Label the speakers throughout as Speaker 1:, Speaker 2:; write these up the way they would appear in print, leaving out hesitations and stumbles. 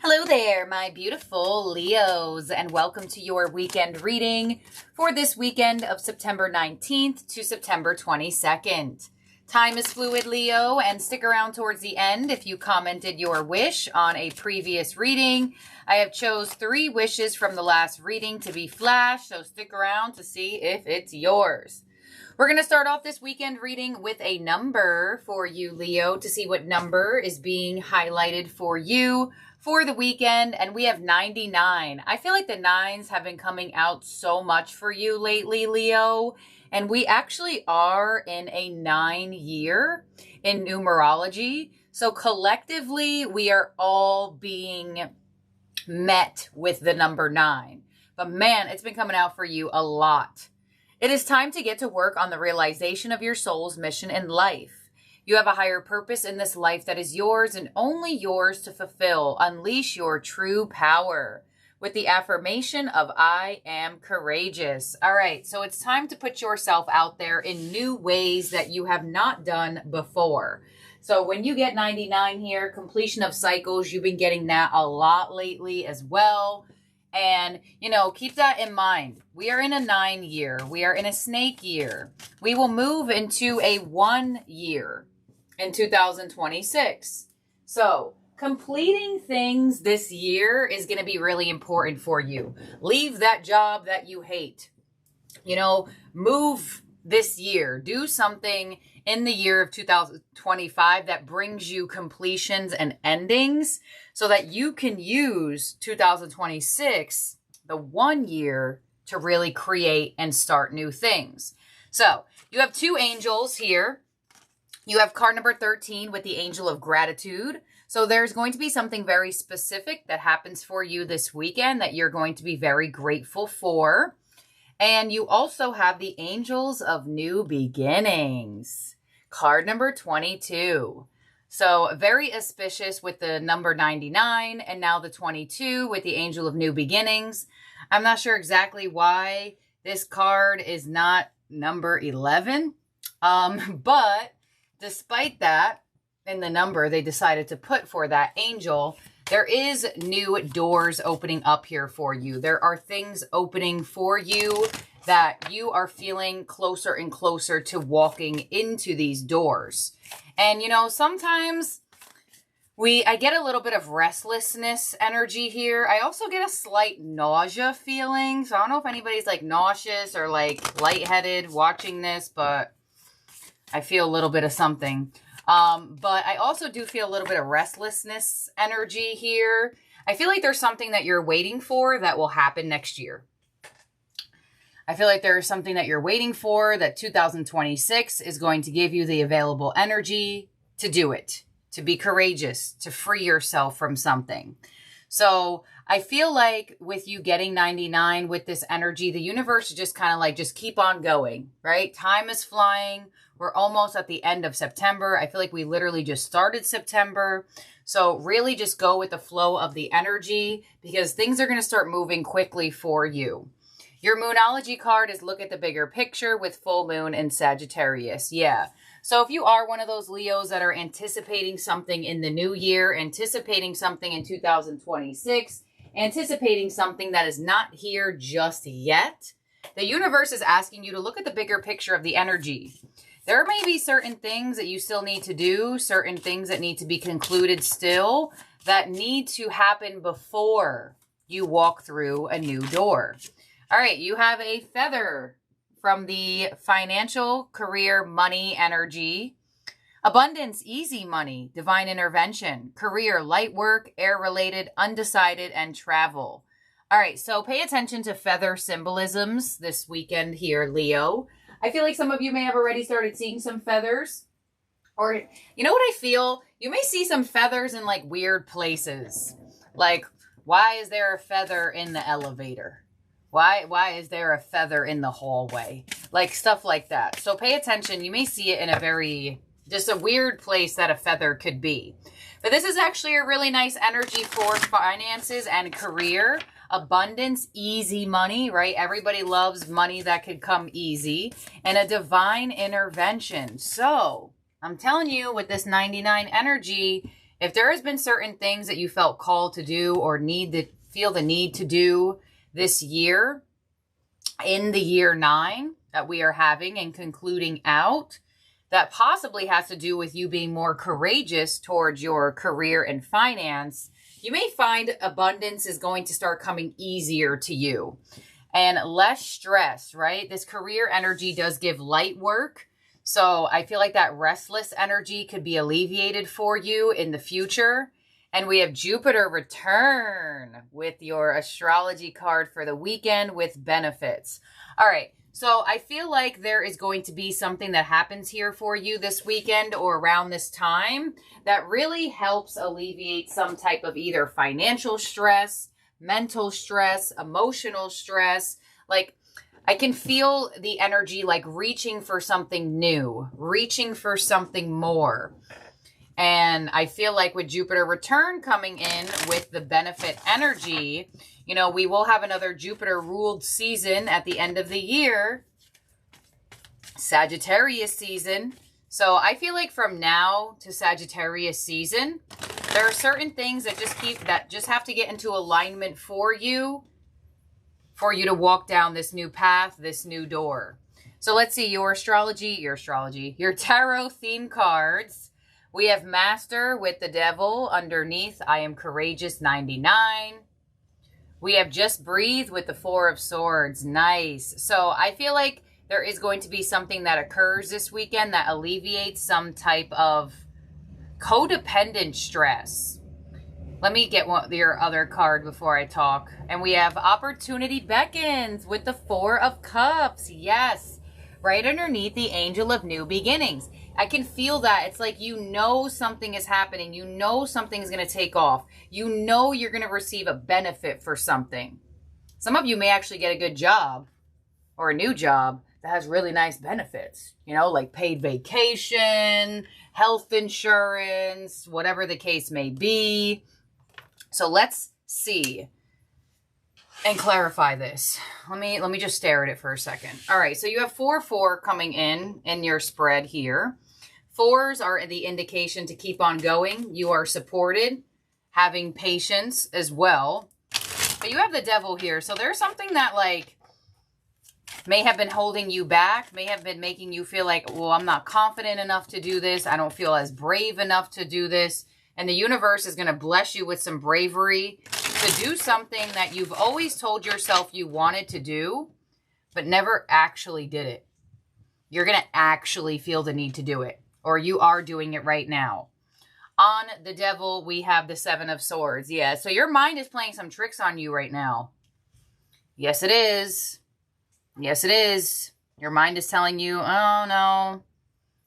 Speaker 1: Hello there, my beautiful Leos, and welcome to your weekend reading for this weekend of September 19th to September 22nd. Time is fluid, Leo, and stick around towards the end if you commented your wish on a previous reading. I have chose 3 wishes from the last reading to be flashed, so stick around to see if it's yours. We're going to start off this weekend reading with a number for you, Leo, to see what number is being highlighted for you for the weekend, and we have 99. I feel like the 9s have been coming out so much for you lately, Leo, and we actually are in a 9 year in numerology. So collectively, we are all being met with the number 9. But man, it's been coming out for you a lot. It is time to get to work on the realization of your soul's mission in life. You have a higher purpose in this life that is yours and only yours to fulfill. Unleash your true power with the affirmation of I am courageous. All right, so it's time to put yourself out there in new ways that you have not done before. So when you get 99 here, completion of cycles, you've been getting that a lot lately as well. And, keep that in mind. We are in a 9 year. We are in a snake year. We will move into a 1 year in 2026. So completing things this year is going to be really important for you. Leave that job that you hate. Move this year. Do something in the year of 2025 that brings you completions and endings so that you can use 2026, the 1 year, to really create and start new things. So you have 2 angels here. You have card number 13 with the angel of gratitude. So there's going to be something very specific that happens for you this weekend that you're going to be very grateful for. And you also have the angels of new beginnings. Card number 22. So very auspicious with the number 99 and now the 22 with the angel of new beginnings. I'm not sure exactly why this card is not number 11. But despite that, in the number they decided to put for that angel, there is new doors opening up here for you. There are things opening for you that you are feeling closer and closer to walking into these doors. And, sometimes I get a little bit of restlessness energy here. I also get a slight nausea feeling. So I don't know if anybody's like nauseous or like lightheaded watching this, but I feel a little bit of something. But I also do feel a little bit of restlessness energy here. I feel like there's something that you're waiting for that will happen next year. I feel like there's something that you're waiting for that 2026 is going to give you the available energy to do it, to be courageous, to free yourself from something. So I feel like with you getting 99 with this energy, the universe is just kind of like, just keep on going, right? Time is flying. We're almost at the end of September. I feel like we literally just started September. So really just go with the flow of the energy because things are going to start moving quickly for you. Your Moonology card is look at the bigger picture with full moon in Sagittarius. Yeah. So if you are one of those Leos that are anticipating something in the new year, anticipating something in 2026, anticipating something that is not here just yet, the universe is asking you to look at the bigger picture of the energy. There may be certain things that you still need to do, certain things that need to be concluded still, that need to happen before you walk through a new door. All right, you have a feather from the financial, career, money, energy. Abundance, easy money, divine intervention, career, light work, air-related, undecided, and travel. All right, so pay attention to feather symbolisms this weekend here, Leo. I feel like some of you may have already started seeing some feathers. Or, you know what I feel? You may see some feathers in like weird places. Like, why is there a feather in the elevator? Why is there a feather in the hallway? Like stuff like that. So pay attention. You may see it in just a weird place that a feather could be. But this is actually a really nice energy for finances and career. Abundance, easy money, right? Everybody loves money that could come easy. And a divine intervention. So I'm telling you, with this 99 energy, If there has been certain things that you felt called to do or feel the need to do this year, in the year 9 that we are having and concluding out, that possibly has to do with you being more courageous towards your career and finance, you may find abundance is going to start coming easier to you and less stress, right? This career energy does give light work. So I feel like that restless energy could be alleviated for you in the future. And we have Jupiter return with your astrology card for the weekend with benefits. All right. So I feel like there is going to be something that happens here for you this weekend or around this time that really helps alleviate some type of either financial stress, mental stress, emotional stress. Like, I can feel the energy like reaching for something new, reaching for something more. And I feel like with Jupiter return coming in with the benefit energy, you know, we will have another Jupiter ruled season at the end of the year, Sagittarius season. So I feel like from now to Sagittarius season, there are certain things that just have to get into alignment for you to walk down this new path, this new door. So let's see your tarot theme cards. We have Master with the Devil underneath. I am courageous 99. We have Just Breathe with the 4 of Swords. Nice. So I feel like there is going to be something that occurs this weekend that alleviates some type of codependent stress. Let me get your other card before I talk. And we have Opportunity Beckons with the 4 of Cups. Yes. Right underneath the Angel of New Beginnings. I can feel that. It's like you know something is happening. You know something's going to take off. You know you're going to receive a benefit for something. Some of you may actually get a good job or a new job that has really nice benefits. You know, like paid vacation, health insurance, whatever the case may be. So let's see and clarify this. Let me just stare at it for a second. All right, so you have 4-4 coming in your spread here. 4s are the indication to keep on going. You are supported, having patience as well. But you have the Devil here. So there's something that like may have been holding you back, may have been making you feel like, well, I'm not confident enough to do this. I don't feel as brave enough to do this. And the universe is going to bless you with some bravery to do something that you've always told yourself you wanted to do, but never actually did it. You're going to actually feel the need to do it, or you are doing it right now. On the Devil, we have the 7 of Swords. Yeah, so your mind is playing some tricks on you right now. Yes, it is. Yes, it is. Your mind is telling you, oh, no,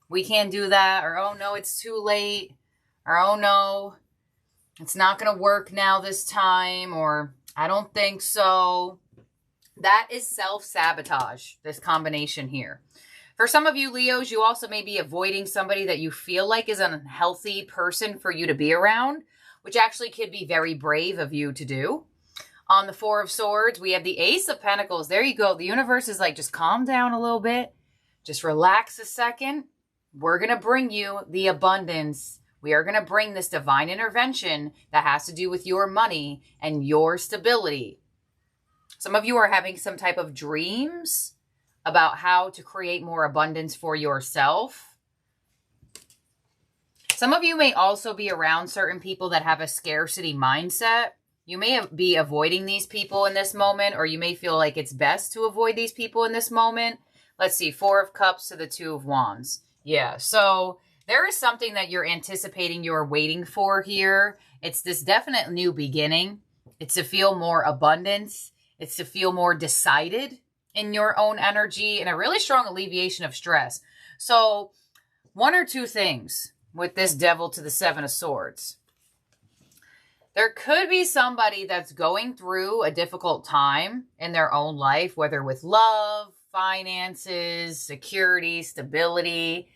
Speaker 1: we can't do that. Or, oh, no, it's too late. Or, oh, no, it's not going to work now this time. Or, I don't think so. That is self-sabotage, this combination here. For some of you Leos, you also may be avoiding somebody that you feel like is an unhealthy person for you to be around, which actually could be very brave of you to do. On the 4 of Swords, we have the Ace of Pentacles. There you go. The universe is like, just calm down a little bit. Just relax a second. We're going to bring you the abundance. We are going to bring this divine intervention that has to do with your money and your stability. Some of you are having some type of dreams about how to create more abundance for yourself. Some of you may also be around certain people that have a scarcity mindset. You may be avoiding these people in this moment, or you may feel like it's best to avoid these people in this moment. Let's see, 4 of Cups to the 2 of Wands. Yeah, so there is something that you're anticipating, you're waiting for here. It's this definite new beginning. It's to feel more abundance. It's to feel more decided in your own energy and a really strong alleviation of stress. So 1 or 2 things with this Devil to the 7 of Swords. There could be somebody that's going through a difficult time in their own life, whether with love, finances, security, stability.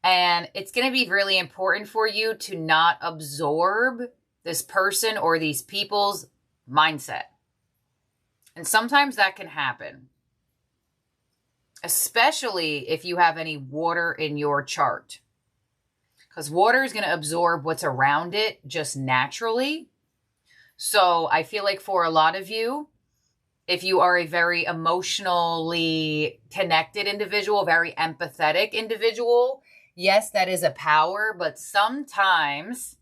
Speaker 1: And it's going to be really important for you to not absorb this person or these people's mindset. And sometimes that can happen, especially if you have any water in your chart. because water is going to absorb what's around it just naturally. So I feel like for a lot of you, if you are a very emotionally connected individual, very empathetic individual, yes, that is a power, but sometimes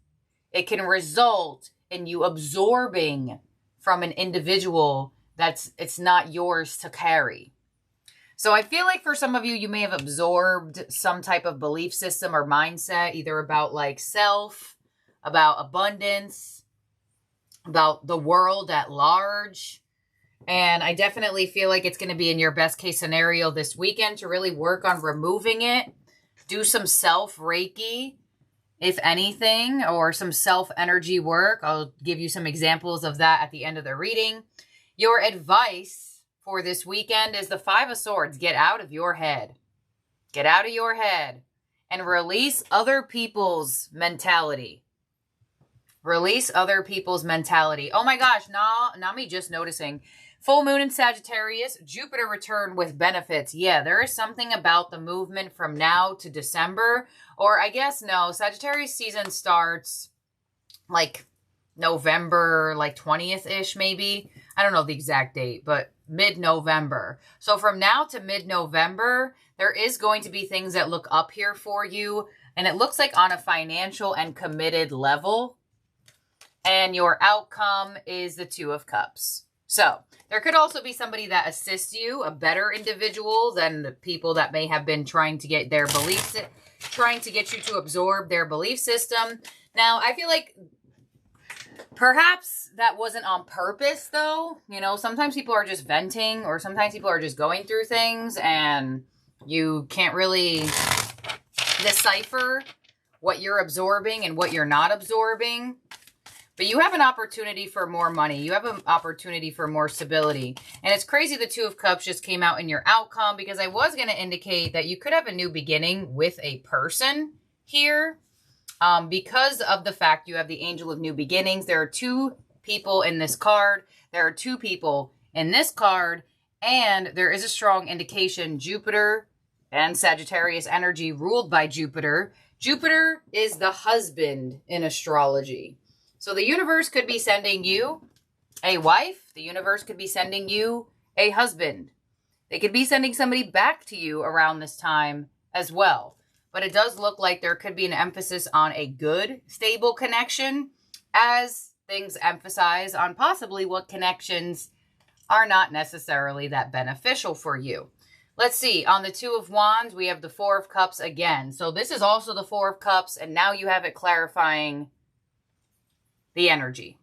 Speaker 1: it can result in you absorbing from an individual it's not yours to carry. So I feel like for some of you, you may have absorbed some type of belief system or mindset, either about like self, about abundance, about the world at large. And I definitely feel like it's going to be in your best case scenario this weekend to really work on removing it. Do some self-Reiki, if anything, or some self-energy work. I'll give you some examples of that at the end of the reading. Your advice for this weekend is the Five of Swords. Get out of your head. Get out of your head and release other people's mentality. Release other people's mentality. Oh my gosh, not me just noticing. Full moon in Sagittarius, Jupiter return with benefits. Yeah, there is something about the movement from now to December. Or I guess no, Sagittarius season starts like November, like 20th-ish maybe. I don't know the exact date, but mid-November. So from now to mid-November, there is going to be things that look up here for you. And it looks like on a financial and committed level. And your outcome is the Two of Cups. So there could also be somebody that assists you, a better individual than the people that may have been trying to get their beliefs, trying to get you to absorb their belief system. Now, I feel like perhaps that wasn't on purpose, though. You know, sometimes people are just venting, or sometimes people are just going through things and you can't really decipher what you're absorbing and what you're not absorbing. But you have an opportunity for more money. You have an opportunity for more stability. And it's crazy the Two of Cups just came out in your outcome, because I was going to indicate that you could have a new beginning with a person here. Because of the fact you have the Angel of New Beginnings. There are two people in this card. There are two people in this card. And there is a strong indication Jupiter and Sagittarius energy ruled by Jupiter. Jupiter is the husband in astrology. So the universe could be sending you a wife. The universe could be sending you a husband. They could be sending somebody back to you around this time as well. But it does look like there could be an emphasis on a good, stable connection, as things emphasize on possibly what connections are not necessarily that beneficial for you. Let's see. On the Two of Wands, we have the Four of Cups again. So this is also the Four of Cups, and now you have it clarifying the energy.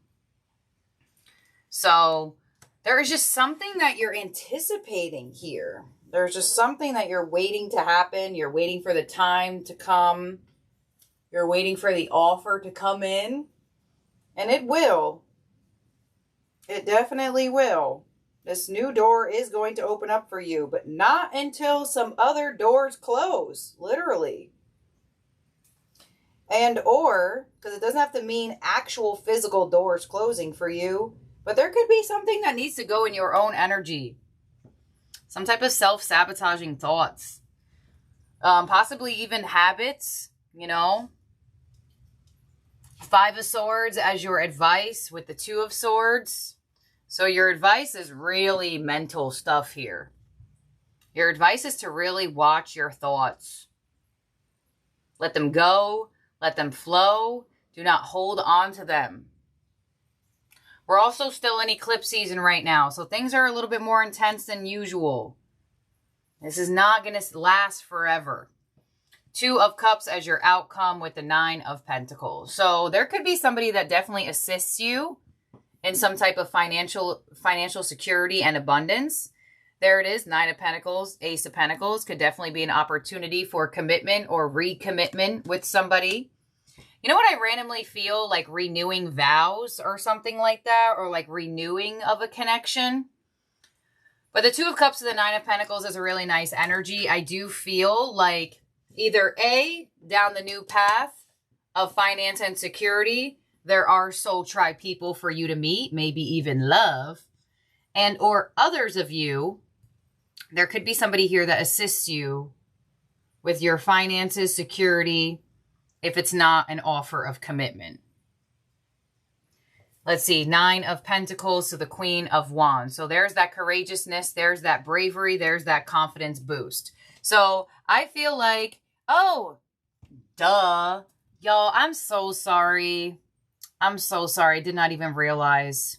Speaker 1: So there is just something that you're anticipating here. There's just something that you're waiting to happen. You're waiting for the time to come. You're waiting for the offer to come in. And it will. It definitely will. This new door is going to open up for you, but not until some other doors close, literally. And or, because it doesn't have to mean actual physical doors closing for you, but there could be something that needs to go in your own energy. Some type of self-sabotaging thoughts. Possibly even habits, you know. Five of Swords as your advice with the Two of Swords. So your advice is really mental stuff here. Your advice is to really watch your thoughts. Let them go. Let them flow. Do not hold on to them. We're also still in eclipse season right now, so things are a little bit more intense than usual. This is not going to last forever. Two of Cups as your outcome with the Nine of Pentacles. So there could be somebody that definitely assists you in some type of financial security and abundance. There it is, Nine of Pentacles, Ace of Pentacles. Could definitely be an opportunity for commitment or recommitment with somebody. You know what I randomly feel? Like renewing vows or something like that, or like renewing of a connection. But the Two of Cups to the Nine of Pentacles is a really nice energy. I do feel like either A, down the new path of finance and security, there are soul tribe people for you to meet, maybe even love. And or others of you, there could be somebody here that assists you with your finances, security, if it's not an offer of commitment. Let's see, 9 of Pentacles to the Queen of Wands. So there's that courageousness, there's that bravery, there's that confidence boost. So I feel like, oh, duh. Y'all, I'm so sorry. I'm so sorry. I did not even realize.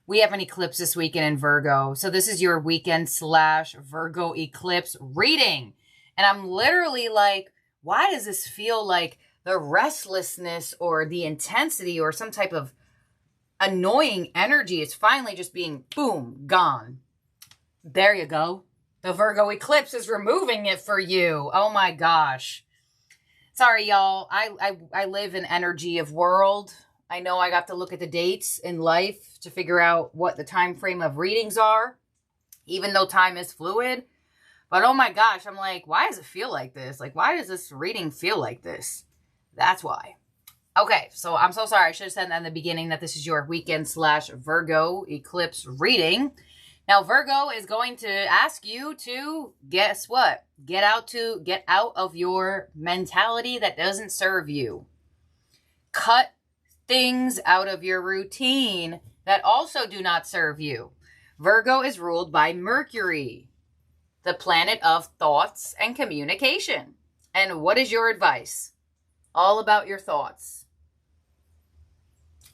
Speaker 1: We have an eclipse this weekend in Virgo. So this is your weekend / Virgo eclipse reading. And I'm literally like, why does this feel like the restlessness or the intensity or some type of annoying energy is finally just being, boom, gone. There you go. The Virgo eclipse is removing it for you. Oh my gosh. Sorry, y'all. I live in energy of world. I know I got to look at the dates in life to figure out what the time frame of readings are, even though time is fluid. But oh my gosh, I'm like, why does it feel like this? Like, why does this reading feel like this? That's why. Okay, so I'm so sorry. I should have said that in the beginning that this is your weekend / Virgo eclipse reading. Now, Virgo is going to ask you to, guess what? Get out of your mentality that doesn't serve you. Cut things out of your routine that also do not serve you. Virgo is ruled by Mercury, the planet of thoughts and communication. And what is your advice? All about your thoughts.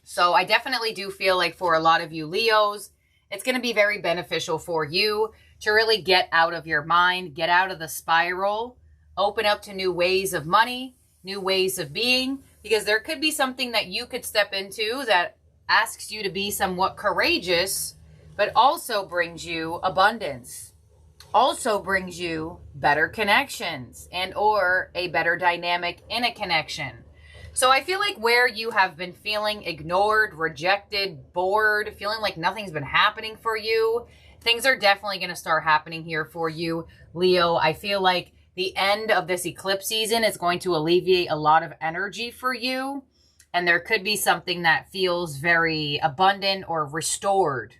Speaker 1: So I definitely do feel like for a lot of you Leos, it's going to be very beneficial for you to really get out of your mind, get out of the spiral, open up to new ways of money, new ways of being, because there could be something that you could step into that asks you to be somewhat courageous, but also brings you abundance, also brings you better connections and or a better dynamic in a connection. So I feel like where you have been feeling ignored, rejected, bored, feeling like nothing's been happening for you, things are definitely going to start happening here for you, Leo. I feel like the end of this eclipse season is going to alleviate a lot of energy for you. And there could be something that feels very abundant or restored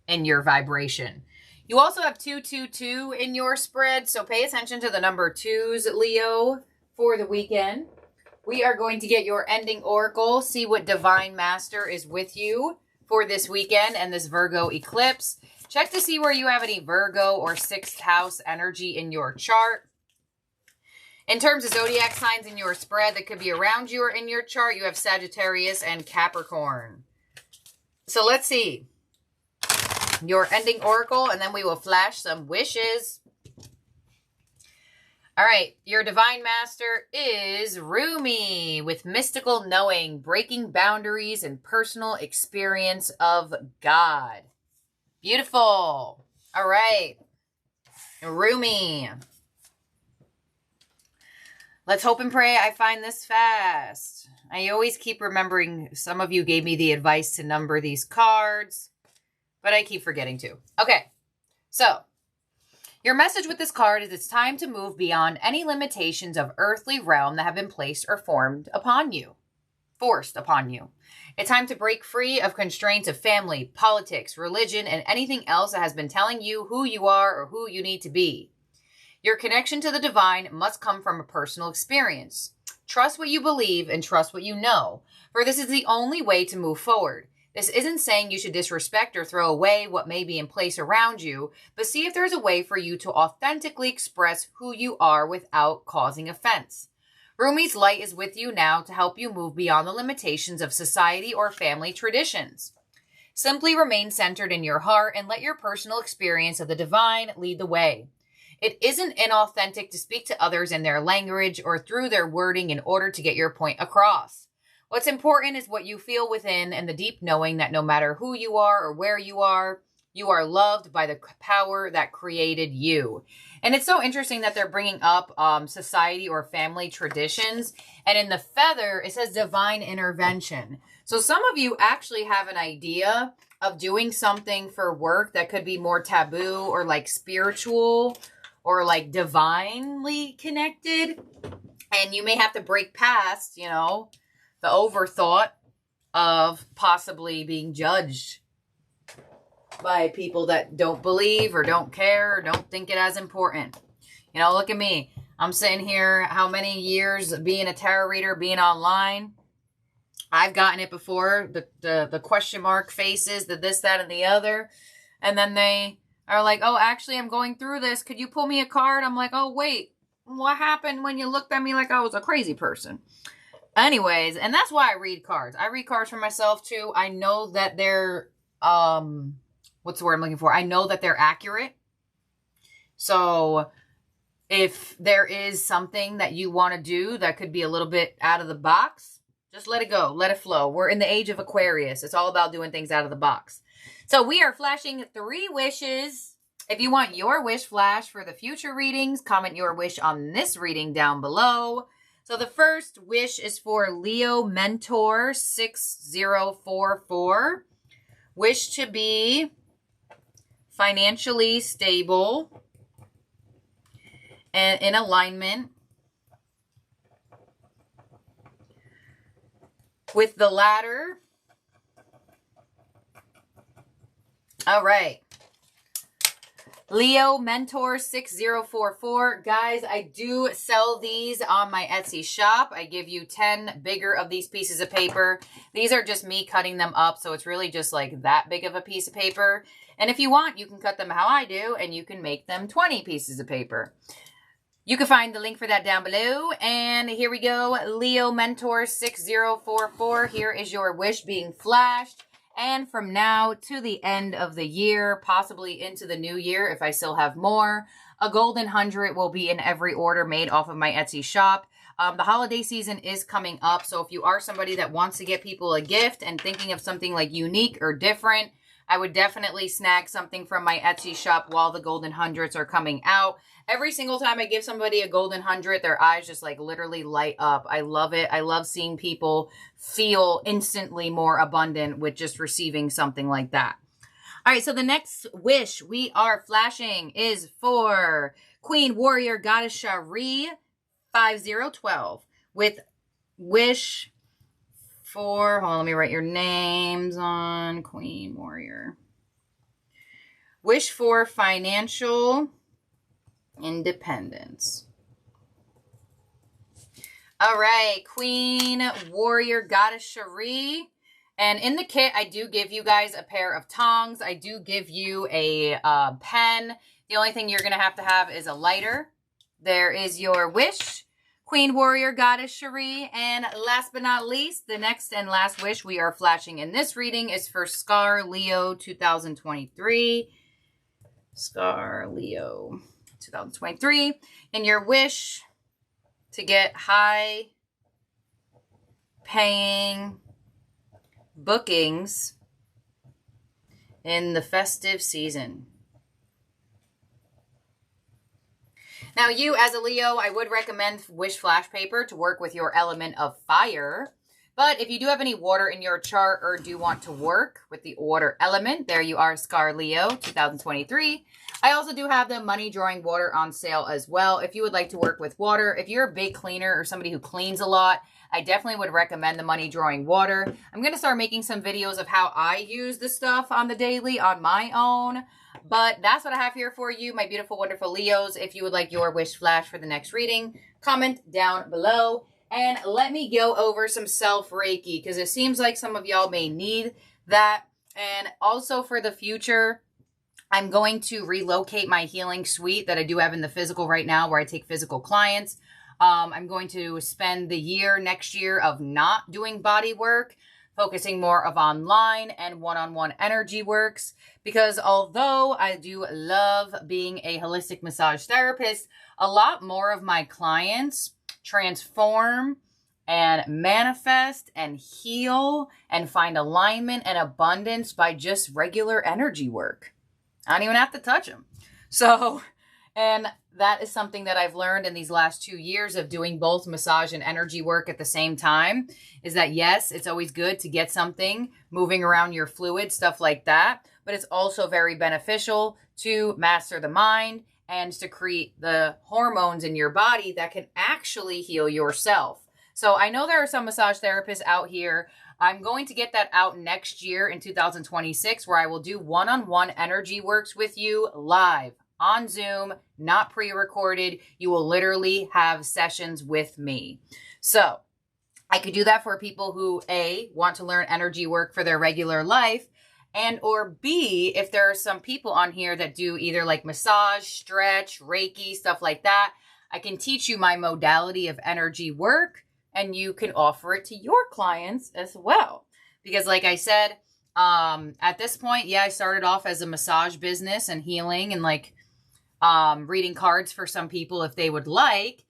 Speaker 1: in your vibration. You also have 222 in your spread. So pay attention to the number 2s, Leo, for the weekend. We are going to get your ending oracle, see what Divine Master is with you for this weekend and this Virgo eclipse. Check to see where you have any Virgo or 6th house energy in your chart. In terms of zodiac signs in your spread that could be around you or in your chart, you have Sagittarius and Capricorn. So let's see your ending oracle, and then we will flash some wishes. All right, your Divine Master is Rumi with mystical knowing, breaking boundaries and personal experience of God. Beautiful. All right, Rumi. Let's hope and pray I find this fast. I always keep remembering, some of you gave me the advice to number these cards, but I keep forgetting to. Okay, so your message with this card is it's time to move beyond any limitations of earthly realm that have been placed or forced upon you. It's time to break free of constraints of family, politics, religion, and anything else that has been telling you who you are or who you need to be. Your connection to the divine must come from a personal experience. Trust what you believe and trust what you know, for this is the only way to move forward. This isn't saying you should disrespect or throw away what may be in place around you, but see if there's a way for you to authentically express who you are without causing offense. Rumi's light is with you now to help you move beyond the limitations of society or family traditions. Simply remain centered in your heart and let your personal experience of the divine lead the way. It isn't inauthentic to speak to others in their language or through their wording in order to get your point across. What's important is what you feel within and the deep knowing that no matter who you are or where you are loved by the power that created you. And it's so interesting that they're bringing up society or family traditions. And in the feather, it says divine intervention. So some of you actually have an idea of doing something for work that could be more taboo or like spiritual or like divinely connected. And you may have to break past, you know, the overthought of possibly being judged by people that don't believe or don't care or don't think it as important. You know, look at me. I'm sitting here, how many years being a tarot reader, being online. I've gotten it before, the question mark faces, the this, that, and the other. And then they are like, oh, actually, I'm going through this. Could you pull me a card? I'm like, oh, wait, what happened when you looked at me like I was a crazy person? Anyways, and that's why I read cards. I read cards for myself, too. I know that they're, what's the word I'm looking for? I know that they're accurate. So if there is something that you want to do that could be a little bit out of the box, just let it go. Let it flow. We're in the age of Aquarius. It's all about doing things out of the box. So we are flashing 3 wishes. If you want your wish flash for the future readings, comment your wish on this reading down below. So the first wish is for Leo Mentor 6044. Wish to be financially stable and in alignment with the ladder. All right. Leo Mentor 6044. Guys, I do sell these on my Etsy shop. I give you 10 bigger of these pieces of paper. These are just me cutting them up, so it's really just like that big of a piece of paper. And if you want, you can cut them how I do, and you can make them 20 pieces of paper. You can find the link for that down below. And here we go. Leo Mentor 6044. Here is your wish being flashed. And from now to the end of the year, possibly into the new year, if I still have more, a golden 100 will be in every order made off of my Etsy shop. The holiday season is coming up. So if you are somebody that wants to get people a gift and thinking of something like unique or different, I would definitely snag something from my Etsy shop while the golden 100s are coming out. Every single time I give somebody a golden 100, their eyes just like literally light up. I love it. I love seeing people feel instantly more abundant with just receiving something like that. All right, so the next wish we are flashing is for Queen Warrior Goddess Shari 5012 with wish for, hold on, let me write your names on Queen Warrior. Wish for financial independence. All right, Queen Warrior Goddess Shari. And in the kit, I do give you guys a pair of tongs. I do give you a pen. The only thing you're going to have is a lighter. There is your wish, Queen Warrior Goddess Shari. And last but not least, the next and last wish we are flashing in this reading is for Scar Leo 2023. Scar Leo 2023. And your wish to get high paying bookings in the festive season. Now, you as a Leo, I would recommend wish flash paper to work with your element of fire. But if you do have any water in your chart or do want to work with the water element, there you are, Scar Leo 2023. I also do have the money drawing water on sale as well. If you would like to work with water, if you're a big cleaner or somebody who cleans a lot, I definitely would recommend the money drawing water. I'm going to start making some videos of how I use this stuff on the daily on my own. But that's what I have here for you, my beautiful, wonderful Leos. If you would like your wish flash for the next reading, comment down below. And let me go over some self-Reiki, because it seems like some of y'all may need that. And also for the future, I'm going to relocate my healing suite that I do have in the physical right now, where I take physical clients. I'm going to spend the year next year of not doing body work, focusing more of online and one-on-one energy works. Because although I do love being a holistic massage therapist, a lot more of my clients transform and manifest and heal and find alignment and abundance by just regular energy work. I don't even have to touch them. So, and that is something that I've learned in these last 2 years of doing both massage and energy work at the same time, is that yes, it's always good to get something moving around your fluid, stuff like that. But it's also very beneficial to master the mind and to create the hormones in your body that can actually heal yourself. So I know there are some massage therapists out here. I'm going to get that out next year in 2026, where I will do one-on-one energy works with you live on Zoom, not pre-recorded. You will literally have sessions with me. So I could do that for people who A, want to learn energy work for their regular life, and or B, if there are some people on here that do either like massage, stretch, Reiki, stuff like that, I can teach you my modality of energy work and you can offer it to your clients as well. Because like I said, at this point, yeah, I started off as a massage business and healing and like reading cards for some people if they would like,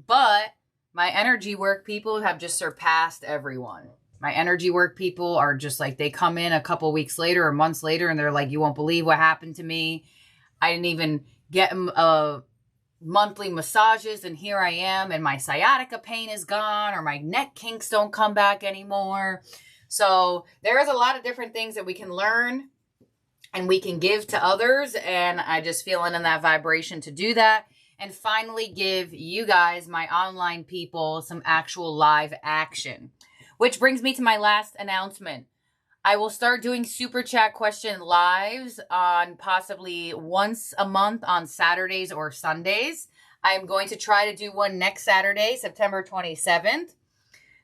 Speaker 1: but my energy work people have just surpassed everyone. My energy work people are just like, they come in a couple weeks later or months later and they're like, you won't believe what happened to me. I didn't even get monthly massages and here I am and my sciatica pain is gone or my neck kinks don't come back anymore. So there's a lot of different things that we can learn and we can give to others. And I just feeling in that vibration to do that. And finally give you guys, my online people, some actual live action. Which brings me to my last announcement. I will start doing super chat question lives on possibly once a month on Saturdays or Sundays. I am going to try to do one next Saturday, September 27th.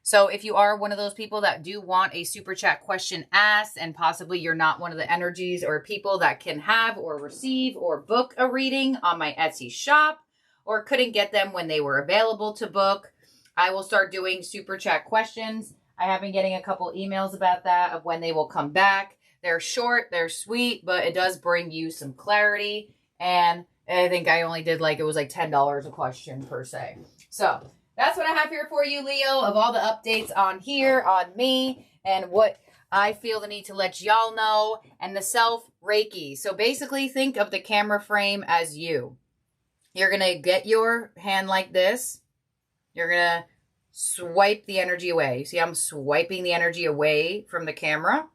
Speaker 1: So if you are one of those people that do want a super chat question asked and possibly you're not one of the energies or people that can have or receive or book a reading on my Etsy shop or couldn't get them when they were available to book, I will start doing super chat questions. I have been getting a couple emails about that of when they will come back. They're short, they're sweet, but it does bring you some clarity. And I think I only did it was like $10 a question per se. So that's what I have here for you, Leo, of all the updates on here, on me, and what I feel the need to let y'all know, and the self-Reiki. So basically think of the camera frame as you. You're going to get your hand like this. You're going to swipe the energy away. See, I'm swiping the energy away from the camera.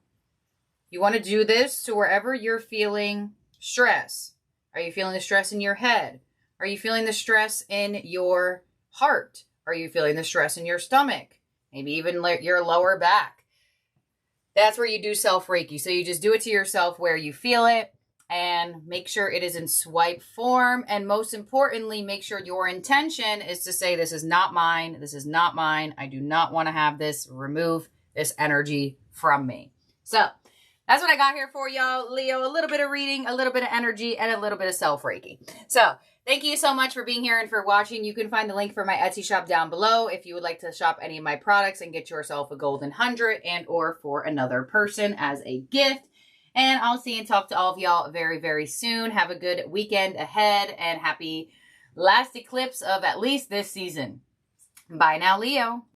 Speaker 1: You want to do this to wherever you're feeling stress. Are you feeling the stress in your head? Are you feeling the stress in your heart? Are you feeling the stress in your stomach? Maybe even your lower back. That's where you do self-Reiki. So you just do it to yourself where you feel it and make sure it is in swipe form. And most importantly, make sure your intention is to say, this is not mine. This is not mine. I do not want to have this. Remove this energy from me. So that's what I got here for y'all, Leo. A little bit of reading, a little bit of energy, and a little bit of self-Reiki. So thank you so much for being here and for watching. You can find the link for my Etsy shop down below if you would like to shop any of my products and get yourself a golden 100 and or for another person as a gift. And I'll see and talk to all of y'all very, very soon. Have a good weekend ahead and happy last eclipse of at least this season. Bye now, Leo.